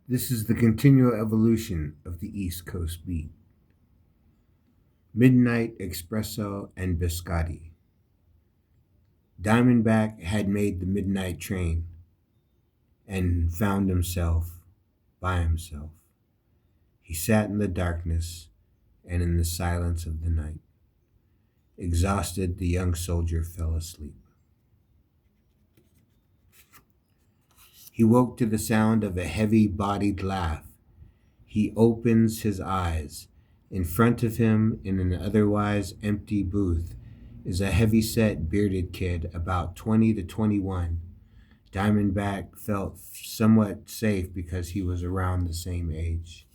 This is the continual evolution of the East Coast beat. Midnight Espresso and Biscotti. Diamondback had made the midnight train and found himself by himself. He sat in the darkness and in the silence of the night. Exhausted, the young soldier fell asleep. He woke to the sound of a heavy bodied laugh. He opens his eyes. In front of him, in an otherwise empty booth, is a heavy-set, bearded kid about 20 to 21. Diamondback felt somewhat safe because he was around the same age.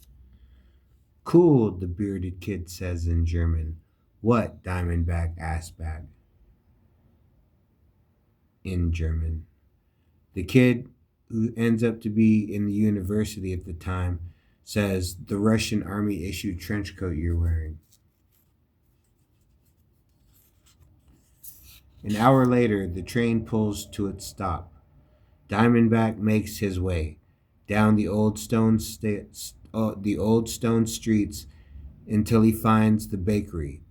Cool, the bearded kid says in German. What? Diamondback asked back in German. The kid, who ends up to be in the university at the time, says the Russian army issued trench coat you're wearing. An hour later, the train pulls to its stop. Diamondback makes his way down the old stone streets until he finds the bakery.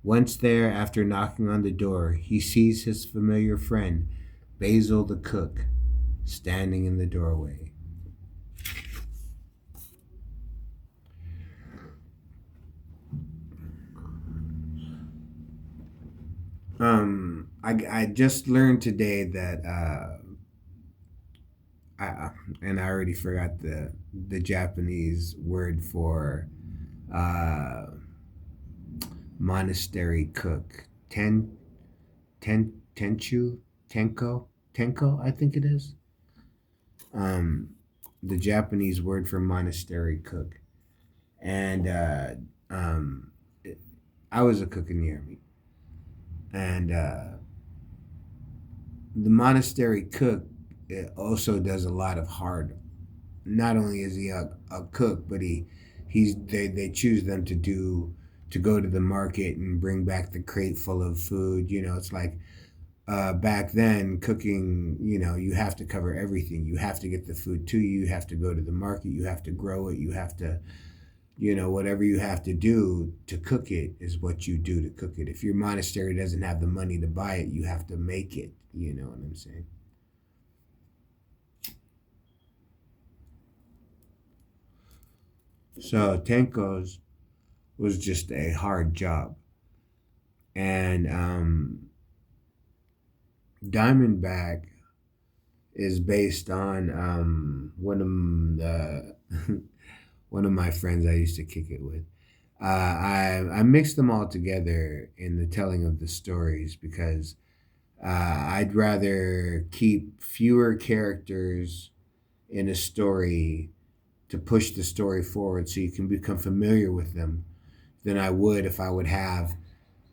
Once there, after knocking on the door, he sees his familiar friend, Basil the cook, standing in the doorway. I just learned today that and I already forgot the Japanese word for uh, monastery cook. Tenchu, tenko, I think it is. Um, the Japanese word for monastery cook, and um, I was a cook in the army, and the monastery cook also does a lot of hard. Not only is he a cook, but they choose them to go to the market and bring back the crate full of food. It's like back then cooking. You have to cover everything. You have to get the food to you. You have to go to the market. You have to grow it. You have to whatever you have to do to cook it is what you do to cook it. If your monastery doesn't have the money to buy it, you have to make it. You know what I'm saying? So Tenko's was just a hard job. And Diamondback is based on one of my friends I used to kick it with. I mixed them all together in the telling of the stories because I'd rather keep fewer characters in a story to push the story forward so you can become familiar with them than I would if I would have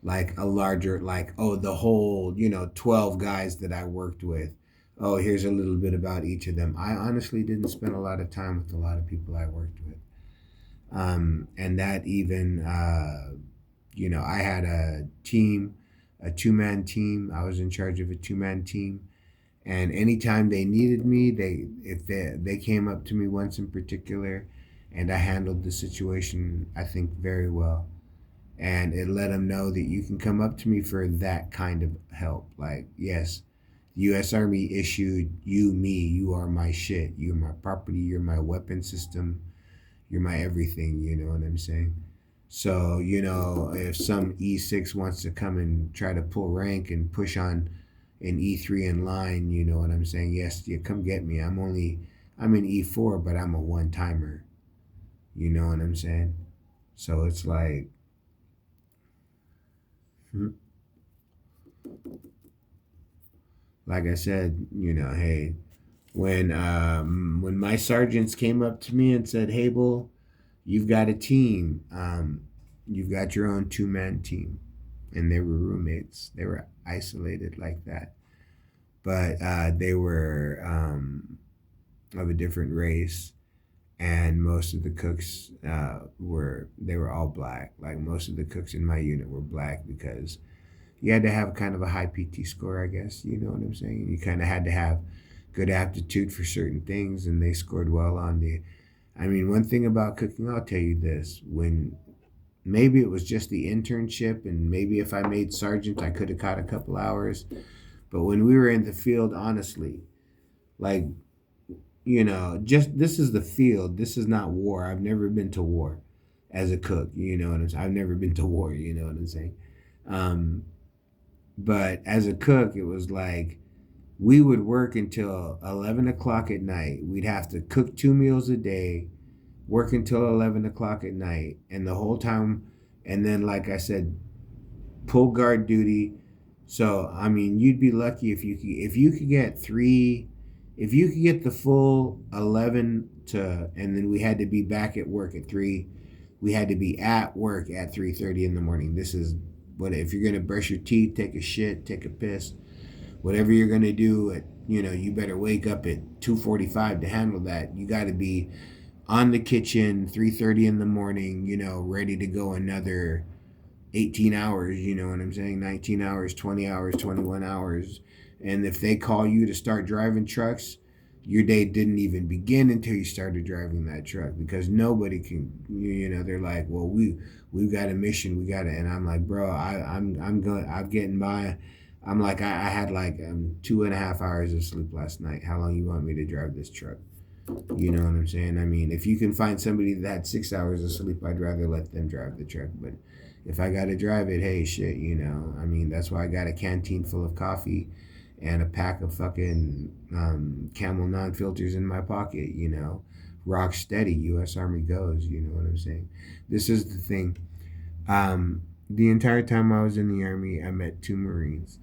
like a larger, like, oh, the whole 12 guys that I worked with. Oh, here's a little bit about each of them. I honestly didn't spend a lot of time with a lot of people I worked with. And that even I had a team, a two-man team. I was in charge of a two-man team, and anytime they needed me, they came up to me once in particular, and I handled the situation, I think, very well. And it let them know that you can come up to me for that kind of help. Like, yes, the U.S. Army issued me. You are my shit. You're my property. You're my weapon system. You're my everything. You know what I'm saying? So, if some E6 wants to come and try to pull rank and push on an E3 in line, you know what I'm saying? Yes, you come get me. I'm in E4, but I'm a one timer. You know what I'm saying? So it's hmm, like I said, hey, when my sergeants came up to me and said, "Hey, Bull, you've got a team. You've got your own two-man team," and they were roommates. They were isolated like that, but they were of a different race, and most of the cooks were all black. Like most of the cooks in my unit were black because you had to have kind of a high PT score, I guess. You know what I'm saying? You kind of had to have good aptitude for certain things, and they scored well on the I mean, one thing about cooking, I'll tell you this: when maybe it was just the internship, and maybe if I made sergeant, I could have caught a couple hours. But when we were in the field, honestly, like, just this is the field. This is not war. I've never been to war as a cook. You know what I'm saying? I've never been to war. You know what I'm saying? Um, but as a cook, it was like we would work until 11 o'clock at night. We'd have to cook 2 meals a day, work until 11 o'clock at night, and the whole time, and then like I said, pull guard duty. So I mean, you'd be lucky if you could get three, if you could get the full 11 to, and then we had to be back at work at 3. We had to be at work at 3:30 in the morning. This is what if you're gonna brush your teeth, take a shit, take a piss, whatever you're gonna do. You better wake up at 2:45 to handle that. You got to be on the kitchen 3:30 in the morning. Ready to go another 18 hours, you know what I'm saying? 19 hours, 20 hours, 21 hours. And if they call you to start driving trucks, your day didn't even begin until you started driving that truck because nobody can, they're like, well, we've got a mission. We got it. And I'm like, bro, I'm getting by. I'm like, I had like 2.5 hours of sleep last night. How long you want me to drive this truck? You know what I'm saying? I mean, if you can find somebody that had 6 hours of sleep, I'd rather let them drive the truck. But if I got to drive it, hey, shit, I mean, that's why I got a canteen full of coffee and a pack of fucking Camel non-filters in my pocket, Rock steady, U.S. Army goes, you know what I'm saying? This is the thing. The entire time I was in the Army, I met 2 Marines.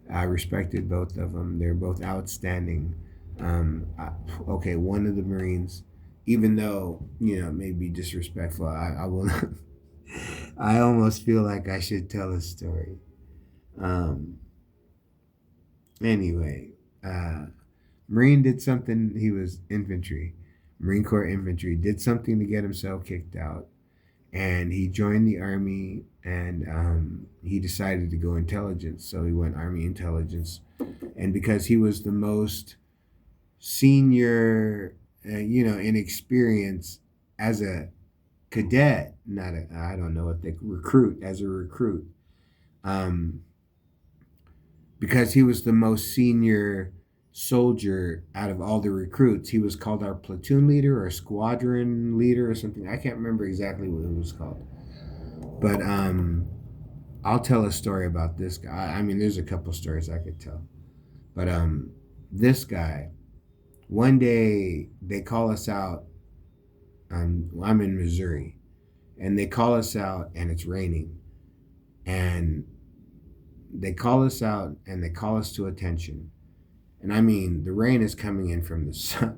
I respected both of them. They're both outstanding. Okay, one of the Marines, even though, it may be disrespectful, I will not. I almost feel like I should tell a story. Um, anyway, Marine did something. He was infantry, Marine Corps infantry, did something to get himself kicked out. And he joined the Army and he decided to go intelligence. So he went Army intelligence. And because he was the most senior, in experience as a cadet, not a, I don't know what they recruit as a recruit, um, because he was the most senior soldier out of all the recruits. He was called our platoon leader or squadron leader or something. I can't remember exactly what it was called, but I'll tell a story about this guy. I mean, there's a couple stories I could tell, but this guy. One day they call us out. I'm in Missouri, and they call us out, and it's raining, and they call us out, and they call us to attention, and I mean the rain is coming in from the sun,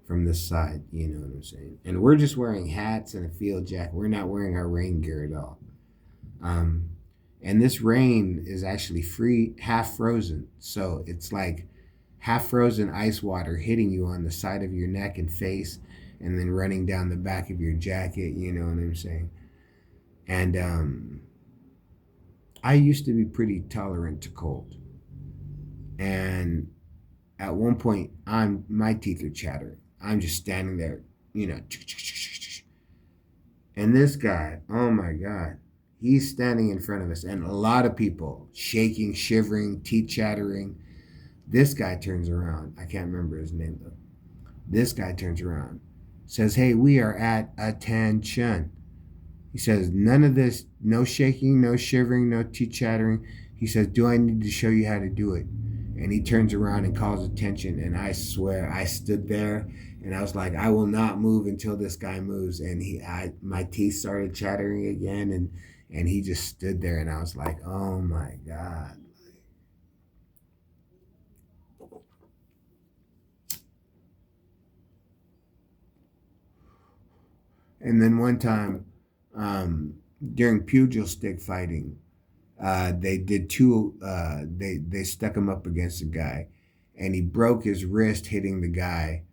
from this side. You know what I'm saying? And we're just wearing hats and a field jacket. We're not wearing our rain gear at all. Um, and this rain is actually half frozen, so it's like half frozen ice water hitting you on the side of your neck and face and then running down the back of your jacket, you know what I'm saying? And I used to be pretty tolerant to cold. And at one point, my teeth are chattering. I'm just standing there, you know. And this guy, oh my God, he's standing in front of us, and a lot of people shaking, shivering, teeth chattering. This guy turns around. I can't remember his name though. This guy turns around, says, "Hey, we are at attention." He says, "None of this, no shaking, no shivering, no teeth chattering." He says, "Do I need to show you how to do it?" And he turns around and calls attention. And I swear, I stood there and I was like, I will not move until this guy moves. And my teeth started chattering again, and he just stood there, and I was like, oh my God. And then one time, during pugil stick fighting, they did two. They stuck him up against a guy, and he broke his wrist hitting the guy.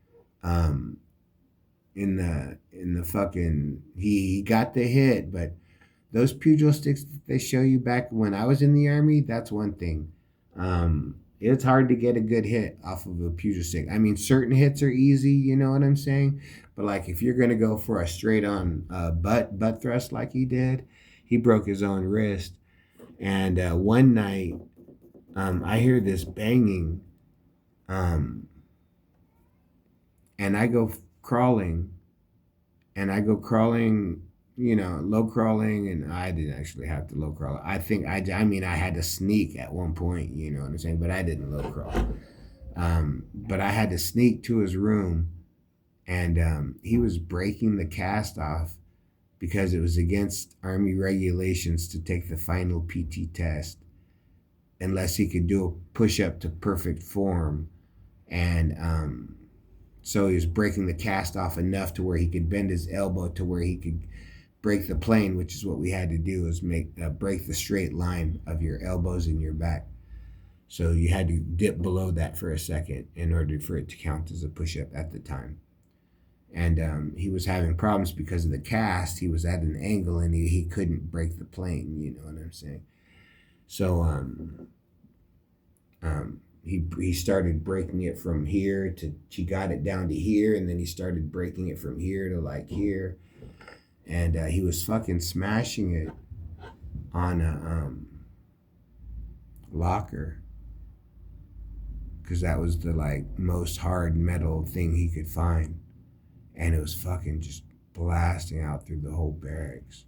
Um, in the fucking he got the hit, but those pugil sticks that they show you back when I was in the Army, that's one thing. It's hard to get a good hit off of a pugilistic stick. I mean, certain hits are easy, you know what I'm saying? But like if you're gonna go for a straight on butt thrust like he did, he broke his own wrist. And one night, I hear this banging, um, and I go crawling, and I go crawling, low crawling, and I didn't actually have to low crawl. I mean, I had to sneak at one point, you know what I'm saying? But I didn't low crawl. But I had to sneak to his room, and he was breaking the cast off because it was against Army regulations to take the final PT test unless he could do a push up to perfect form. And so he was breaking the cast off enough to where he could bend his elbow to where he could break the plane, which is what we had to do, is break the straight line of your elbows and your back. So you had to dip below that for a second in order for it to count as a push-up at the time. And he was having problems because of the cast. He was at an angle and he couldn't break the plane, you know what I'm saying? So he started breaking it from here to, he got it down to here, and then he started breaking it from here to like here. And he was fucking smashing it on a locker, because that was the like most hard metal thing he could find, and it was fucking just blasting out through the whole barracks.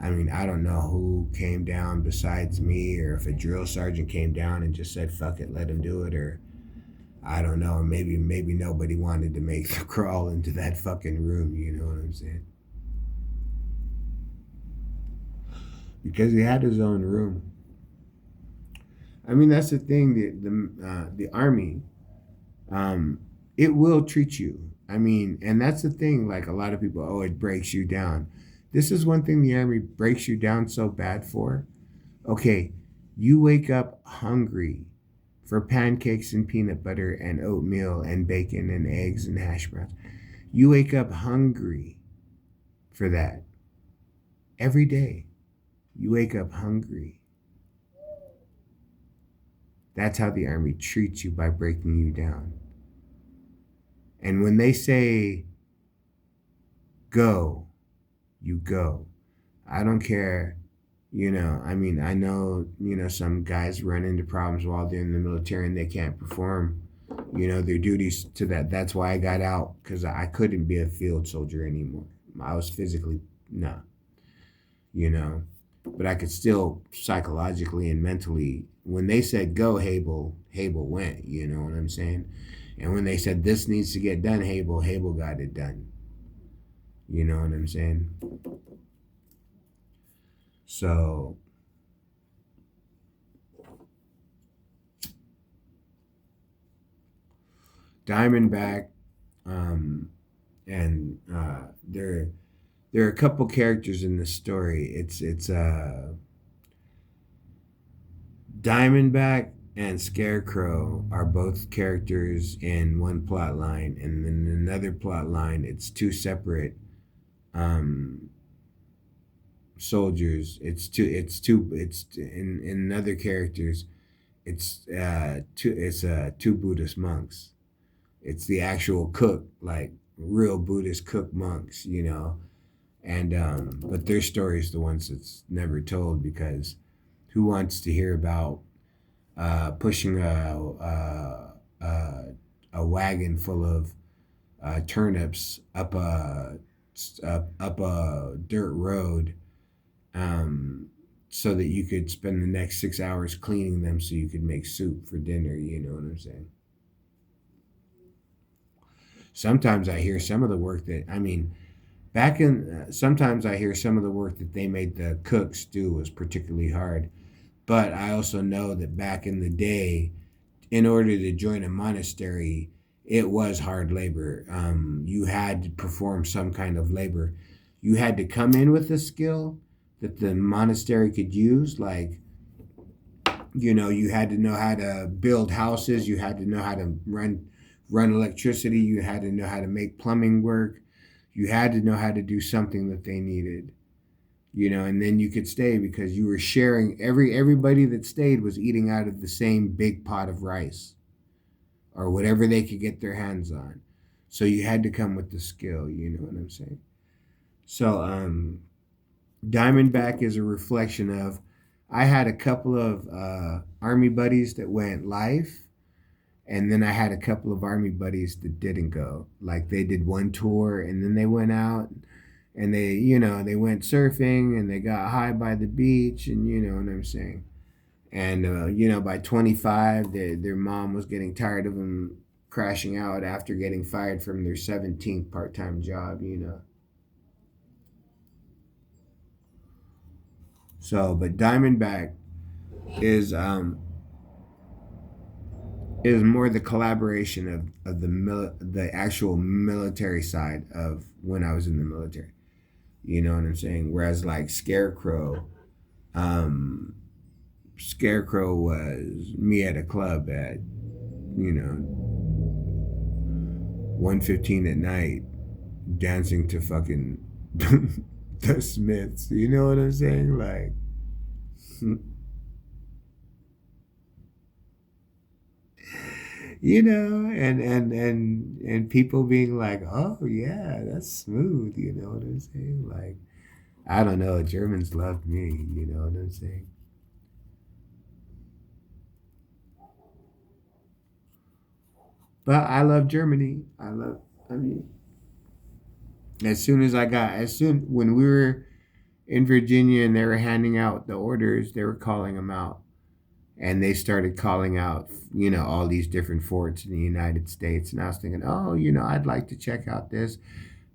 I mean, I don't know who came down besides me, or if a drill sergeant came down and just said fuck it, let him do it, or I don't know, maybe nobody wanted to make the crawl into that fucking room, you know what I'm saying? Because he had his own room. I mean, that's the thing. The army, it will treat you. I mean, and that's the thing. Like a lot of people, oh, it breaks you down. This is one thing the army breaks you down so bad for. Okay, you wake up hungry for pancakes and peanut butter and oatmeal and bacon and eggs and hash browns. You wake up hungry for that every day. You wake up hungry. That's how the army treats you, by breaking you down. And when they say go, you go. I don't care, I mean, I know, some guys run into problems while they're in the military and they can't perform, their duties to that. That's why I got out, because I couldn't be a field soldier anymore. I was physically, no, but I could still psychologically and mentally, when they said go, Hable went, you know what I'm saying? And when they said this needs to get done, Hable got it done. You know what I'm saying? So Diamondback, and there are a couple characters in the story. It's Diamondback and Scarecrow are both characters in one plot line, and then another plot line, it's two separate soldiers. It's in other characters, it's two Buddhist monks. It's the actual cook, like real Buddhist cook monks, and but their story is the ones that's never told, because who wants to hear about pushing a wagon full of turnips up a dirt road, so that you could spend the next 6 hours cleaning them so you could make soup for dinner, you know what I'm saying? Sometimes I hear some of the work that, I mean, sometimes I hear some of the work that they made the cooks do was particularly hard. But I also know that back in the day, in order to join a monastery, it was hard labor. You had to perform some kind of labor. You had to come in with a skill that the monastery could use. Like, you had to know how to build houses. You had to know how to run electricity. You had to know how to make plumbing work. You had to know how to do something that they needed. and then you could stay because you were sharing. Everybody that stayed was eating out of the same big pot of rice or whatever they could get their hands on. So you had to come with the skill, you know what I'm saying? So Diamondback is a reflection of. I had a couple of army buddies that went live, and then I had a couple of army buddies that didn't go. Like they did one tour and then they went out and they went surfing and they got high by the beach, and you know what I'm saying. And by 25, their mom was getting tired of them crashing out after getting fired from their 17th part-time job. So, but Diamondback is more the collaboration of the actual military side of when I was in the military. You know what I'm saying? Whereas like um, Scarecrow was me at a club at 1:15 at night, dancing to fucking the Smiths. You know what I'm saying? Like, and people being like, "Oh yeah, that's smooth." You know what I'm saying? Like, I don't know. Germans loved me. You know what I'm saying? But I love Germany. I mean, as soon when we were in Virginia and they were handing out the orders, they were calling them out. And they started calling out, all these different forts in the United States. And I was thinking, oh, I'd like to check out this.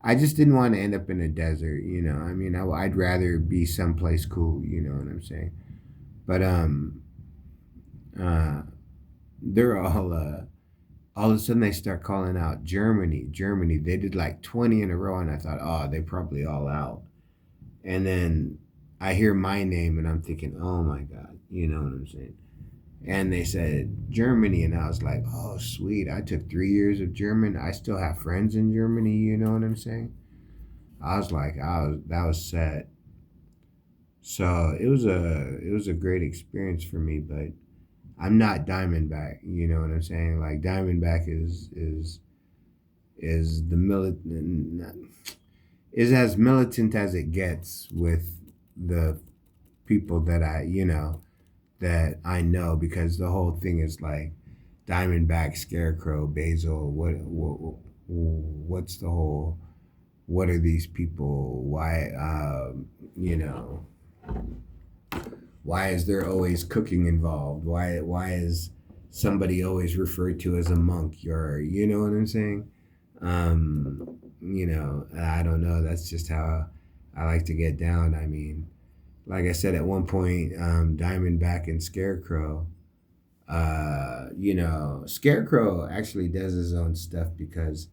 I just didn't want to end up in a desert. I mean, I'd rather be someplace cool. You know what I'm saying? But uh, they're all of a sudden they start calling out Germany, Germany. They did like 20 in a row, and I thought, oh, they probably all out. And then I hear my name, and I'm thinking, oh my God, you know what I'm saying? And they said Germany, and I was like, oh sweet. I took 3 years of German. I still have friends in Germany. You know what I'm saying? I was like, that was set. So it was a great experience for me, but I'm not Diamondback. You know what I'm saying? Like Diamondback is the is as militant as it gets with the people that I know because the whole thing is like Diamondback, Scarecrow, Basil. What's the whole? What are these people? Why? You know why is there always cooking involved? Why is somebody always referred to as a monk? You know what I'm saying? I don't know. That's just how I like to get down. I mean, like I said at one point, Diamondback and Scarecrow. Scarecrow actually does his own stuff because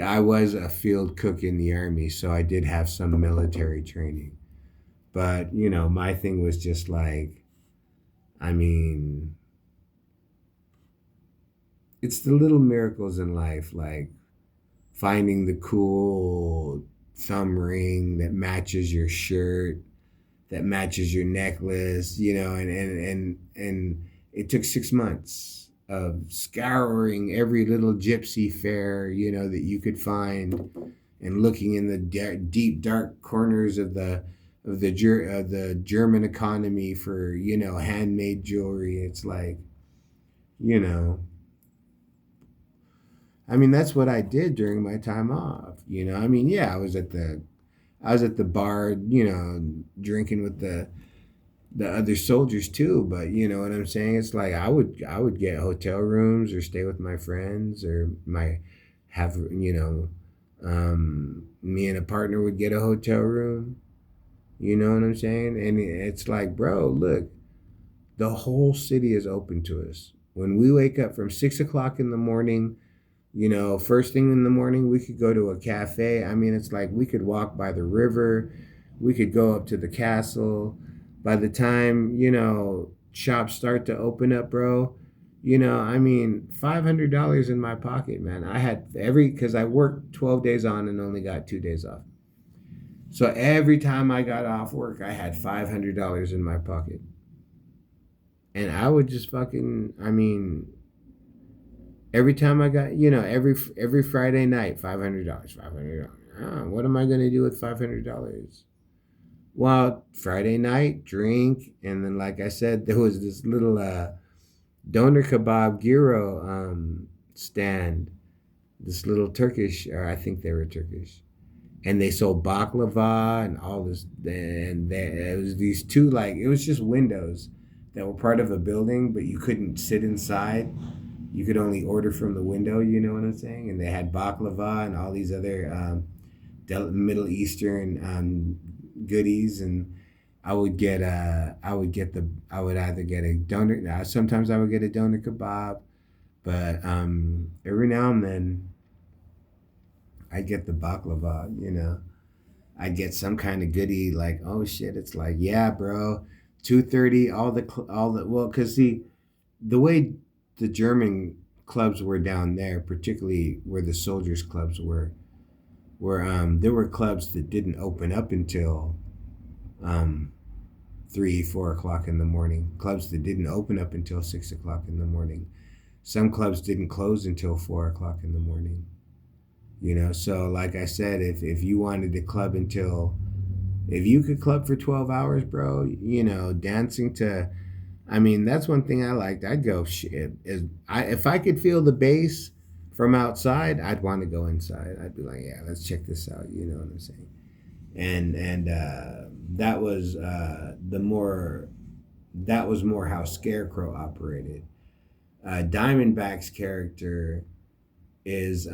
I was a field cook in the army, so I did have some military training. But my thing was just like, I mean, it's the little miracles in life, like finding the cool thumb ring that matches your shirt, that matches your necklace, and it took 6 months of scouring every little gypsy fair, that you could find, and looking in the deep dark corners of the German economy for handmade jewelry. It's like, you know, I mean that's what I did during my time off. I mean, yeah, I was at the bar, drinking with the other soldiers too. But you know what I'm saying? It's like I would get hotel rooms or stay with my friends or have me and a partner would get a hotel room. You know what I'm saying? And it's like, bro, look, the whole city is open to us. When we wake up from 6 o'clock in the morning, first thing in the morning, we could go to a cafe. I mean, it's like we could walk by the river, we could go up to the castle. By the time, shops start to open up, bro, I mean, $500 in my pocket, man. I had because I worked 12 days on and only got 2 days off. So every time I got off work, I had $500 in my pocket. And I would just fucking, I mean, every time I got, every Friday night, $500, $500. What am I gonna do with $500? Well, Friday night, drink, and then like I said, there was this little doner kebab gyro stand, this little Turkish, or I think they were Turkish, and they sold baklava and all this, and it was these two, like, it was just windows that were part of a building, but you couldn't sit inside. You could only order from the window. You know what I'm saying? And they had baklava and all these other Middle Eastern goodies, and I would either get a doner. Sometimes I would get a doner kebab, but every now and then I get the baklava. I get some kind of goodie, like, oh shit, it's like, yeah, bro, 2:30, well, cause see, the way the German clubs were down there, particularly where the soldiers clubs were there were clubs that didn't open up until um 3, 4 o'clock in the morning. Clubs that didn't open up until 6 o'clock in the morning. Some clubs didn't close until 4 o'clock in the morning. So like I said, if you wanted to club until, if you could club for 12 hours, bro, dancing to, I mean, that's one thing I liked. I'd go, shit, if I could feel the bass from outside, I'd want to go inside. I'd be like, yeah, let's check this out. You know what I'm saying? And that was that was more how Scarecrow operated. Diamondback's character is,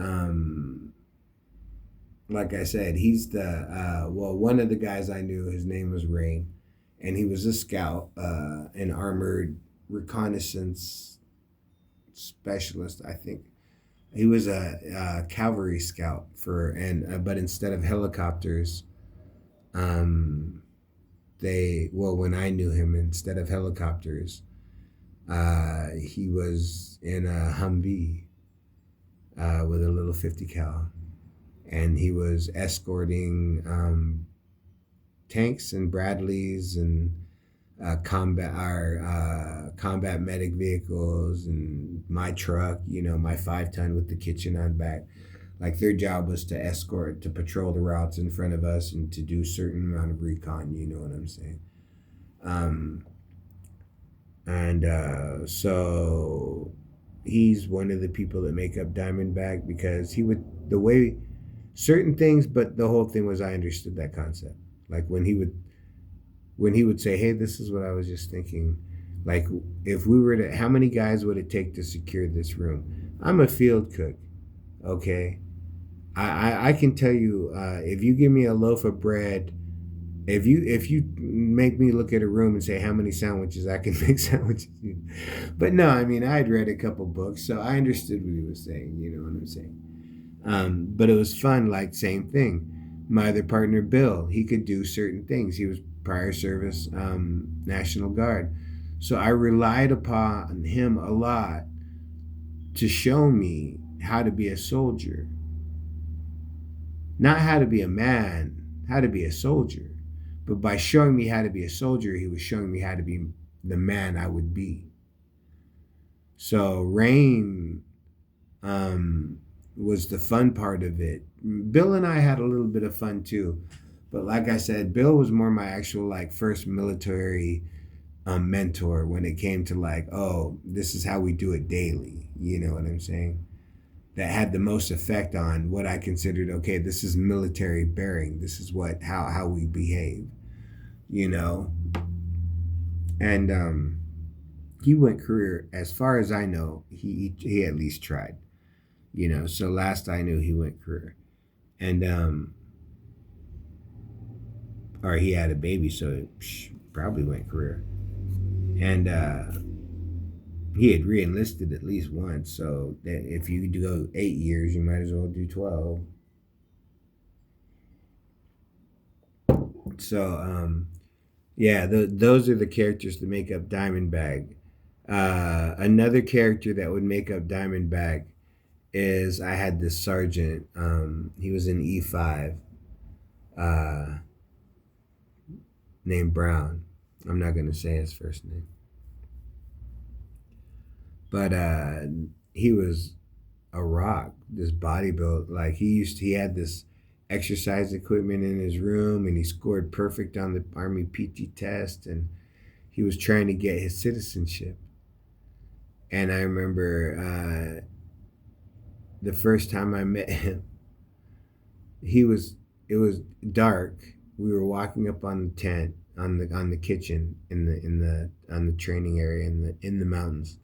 like I said, he's the one of the guys I knew. His name was Rain, and he was a scout, an armored reconnaissance specialist. I think he was a cavalry scout but instead of helicopters, when I knew him, instead of helicopters, he was in a Humvee with a little 50 cal, and he was escorting tanks and Bradleys and combat medic vehicles, and my truck, my 5 ton with the kitchen on back. Like, their job was to patrol the routes in front of us and to do a certain amount of recon. You know what I'm saying? And so he's one of the people that make up Diamondback, because he would, the way certain things, but the whole thing was, I understood that concept. Like, when he would say, hey, this is what I was just thinking. Like, if we were to, how many guys would it take to secure this room? I'm a field cook, okay? I can tell you, if you give me a loaf of bread, if you make me look at a room and say how many sandwiches I can make sandwiches. But no, I mean, I had read a couple books, so I understood what he was saying. You know what I'm saying? But it was fun. Like, same thing. My other partner, Bill, he could do certain things. He was prior service, National Guard, so I relied upon him a lot to show me how to be a soldier. Not how to be a man, how to be a soldier. But by showing me how to be a soldier, he was showing me how to be the man I would be. So Rain was the fun part of it. Bill and I had a little bit of fun too. But like I said, Bill was more my actual, like, first military mentor when it came to, like, oh, this is how we do it daily. You know what I'm saying? That had the most effect on what I considered, okay, this is military bearing. This is how we behave, you know? And he went career, as far as I know, he at least tried, so last I knew he went career. And or he had a baby, so probably went career. And he had re-enlisted at least once, so that if you go 8 years, you might as well do 12. So yeah, those are the characters that make up Diamondback. Another character that would make up Diamondback is, I had this sergeant. He was in E5. uh, named Brown. I'm not gonna say his first name, but he was a rock. This bodybuild, like he had this exercise equipment in his room, and he scored perfect on the Army PT test, and he was trying to get his citizenship. And I remember the first time I met him, he was it was dark. We were walking up on the tent on the kitchen in the on the training area in the mountains,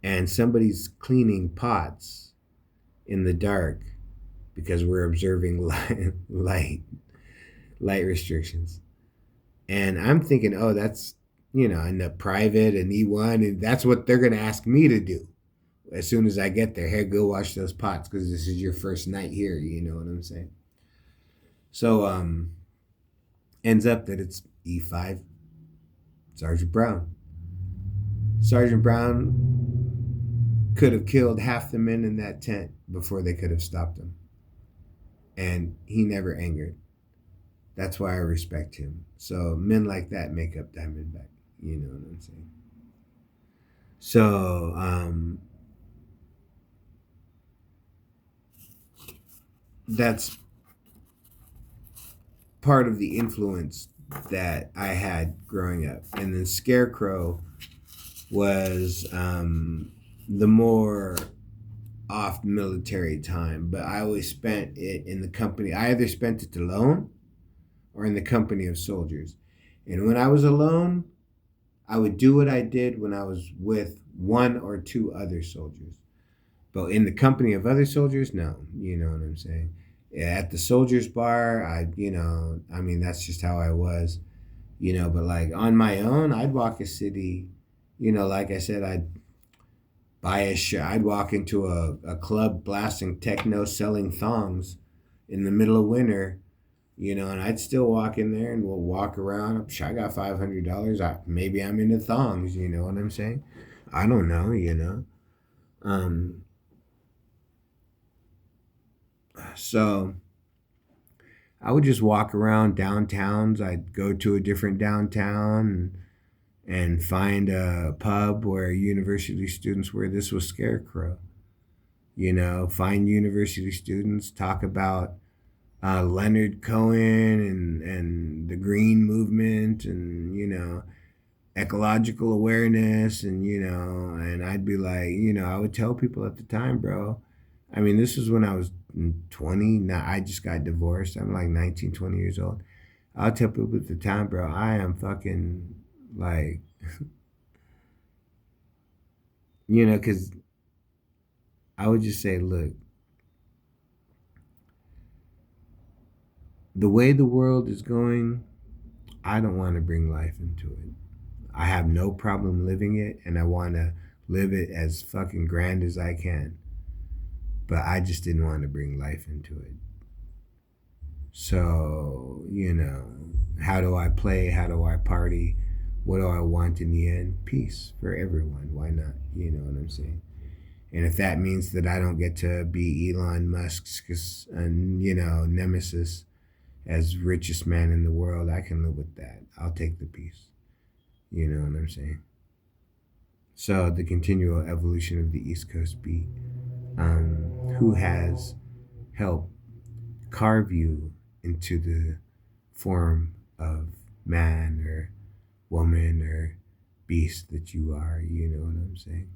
and somebody's cleaning pots in the dark because we're observing light restrictions. And I'm thinking, oh, that's in the private and E1, and that's what they're gonna ask me to do as soon as I get there. Hey, go wash those pots because this is your first night here. You know what I'm saying? So ends up that it's E5 Sergeant Brown. Sergeant Brown could have killed half the men in that tent before they could have stopped him, and he never angered. That's why I respect him. So men like that make up Diamondback. You know what I'm saying? So that's part of the influence that I had growing up. And then Scarecrow was the more off military time, but I always spent it in the company. I either spent it alone or in the company of soldiers. And when I was alone, I would do what I did when I was with one or two other soldiers. But in the company of other soldiers, no. You know what I'm saying? At the soldiers bar, I mean, that's just how I was, but like on my own, I'd walk a city, like I said, I'd buy a shirt. I'd walk into a club blasting techno, selling thongs in the middle of winter, and I'd still walk in there and we'll walk around. I got $500. Maybe I'm into thongs, you know what I'm saying? I don't know. Um, so I would just walk around downtowns. I'd go to a different downtown and find a pub where university students were. This was Scarecrow. Find university students, talk about Leonard Cohen and the Green Movement and, ecological awareness. And I'd be like, I would tell people at the time, bro. I mean, this was when I was 20. Now I just got divorced. I'm like 19, 20 years old. I'll tell people at the time, bro, I am fucking like, because I would just say, look, the way the world is going, I don't want to bring life into it. I have no problem living it, and I want to live it as fucking grand as I can. But I just didn't want to bring life into it. So, how do I play? How do I party? What do I want in the end? Peace for everyone. Why not? You know what I'm saying? And if that means that I don't get to be Elon Musk's, nemesis as richest man in the world, I can live with that. I'll take the peace. You know what I'm saying? So the continual evolution of the East Coast beat, who has helped carve you into the form of man or woman or beast that you are, you know what I'm saying?